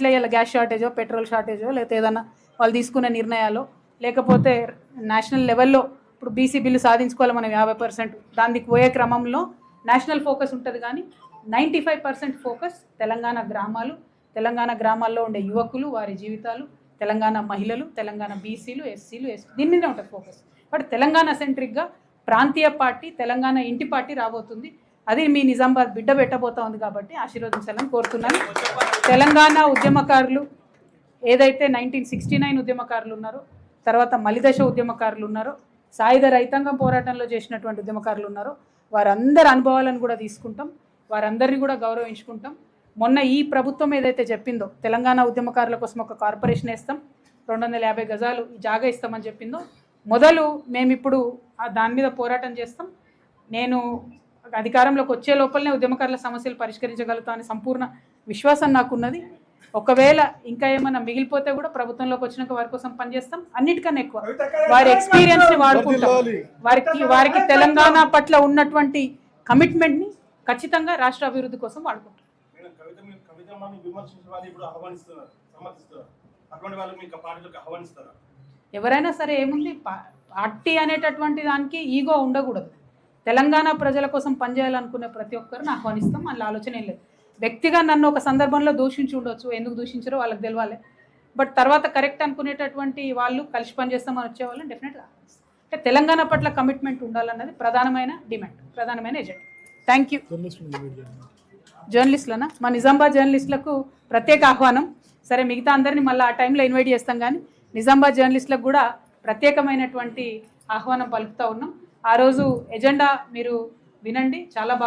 ఇట్లా ఇలా gas షార్టేజో petrol షార్టేజో లేకపోతే ఏదైనా వాళ్ళు తీసుకునే నిర్ణయాలు లేకపోతే నేషనల్ లెవెల్లో ఇప్పుడు బీసీ బిల్లు సాధించుకోవాలి మనం 50%, దానికి పోయే క్రమంలో నేషనల్ ఫోకస్ ఉంటుంది కానీ 95% ఫోకస్ తెలంగాణ గ్రామాలు, తెలంగాణ గ్రామాల్లో ఉండే యువకులు, వారి జీవితాలు, తెలంగాణ మహిళలు, తెలంగాణ బీసీలు, ఎస్సీలు, దీని మీదే ఉంటుంది ఫోకస్. బట్ తెలంగాణ సెంట్రిక్గా ప్రాంతీయ పార్టీ, తెలంగాణ ఇంటి పార్టీ రాబోతుంది. అది మీ నిజామాబాద్ బిడ్డ పెట్టబోతా ఉంది కాబట్టి ఆశీర్వదించాలని కోరుతున్నాను. తెలంగాణ ఉద్యమకారులు ఏదైతే 1969 ఉద్యమకారులు ఉన్నారో, తర్వాత మలిదశ ఉద్యమకారులు ఉన్నారో, సాయుధ రైతాంగం పోరాటంలో చేసినటువంటి ఉద్యమకారులు ఉన్నారో, వారందరి అనుభవాలను కూడా తీసుకుంటాం, వారందరినీ కూడా గౌరవించుకుంటాం. మొన్న ఈ ప్రభుత్వం ఏదైతే చెప్పిందో తెలంగాణ ఉద్యమకారుల కోసం ఒక కార్పొరేషన్ వేస్తాం, 250 గజాలు జాగా ఇస్తామని చెప్పిందో, మొదలు మేమిప్పుడు దాని మీద పోరాటం చేస్తాం. నేను అధికారంలోకి వచ్చే లోపలనే ఉద్యమకారుల సమస్యలు పరిష్కరించగలుగుతాం అనే సంపూర్ణ విశ్వాసం నాకున్నది. ఒకవేళ ఇంకా ఏమైనా మిగిలిపోతే కూడా ప్రభుత్వంలోకి వచ్చినాక వారి కోసం పనిచేస్తాం. అన్నిటికన్నా ఎక్కువ వారి ఎక్స్పీరియన్స్ని వాడుకుంటాం. వారికి తెలంగాణ పట్ల ఉన్నటువంటి కమిట్మెంట్ని ఖచ్చితంగా రాష్ట్ర అభివృద్ధి కోసం వాడుకుంటాం. ఎవరైనా సరే ఏముంది, పార్టీ అనేటటువంటి దానికి ఈగో ఉండకూడదు. తెలంగాణ ప్రజల కోసం పనిచేయాలనుకునే ప్రతి ఒక్కరిని ఆహ్వానిస్తాం. అందులో ఆలోచన ఏం లేదు. వ్యక్తిగా నన్ను ఒక సందర్భంలో దూషించి ఉండొచ్చు, ఎందుకు దూషించారో వాళ్ళకి తెలవాలి. బట్ తర్వాత కరెక్ట్ అనుకునేటటువంటి వాళ్ళు కలిసి పనిచేస్తామని వచ్చే వాళ్ళని డెఫినెట్గా ఆహ్వానిస్తాం. అంటే తెలంగాణ పట్ల కమిట్మెంట్ ఉండాలన్నది ప్రధానమైన డిమాండ్, ప్రధానమైన ఎజెండా. Thank you. జర్నలిస్టులనా? మా నిజామాబాద్ జర్నలిస్టులకు ప్రత్యేక ఆహ్వానం. సరే, మిగతా అందరినీ మళ్ళీ ఆ టైంలో ఇన్వైట్ చేస్తాం, కానీ నిజామాబాద్ జర్నలిస్టులకు కూడా ప్రత్యేకమైనటువంటి ఆహ్వానం పలుకుతూ ఉన్నాం. ఆ రోజు ఎజెండా మీరు వినండి, చాలా బాగా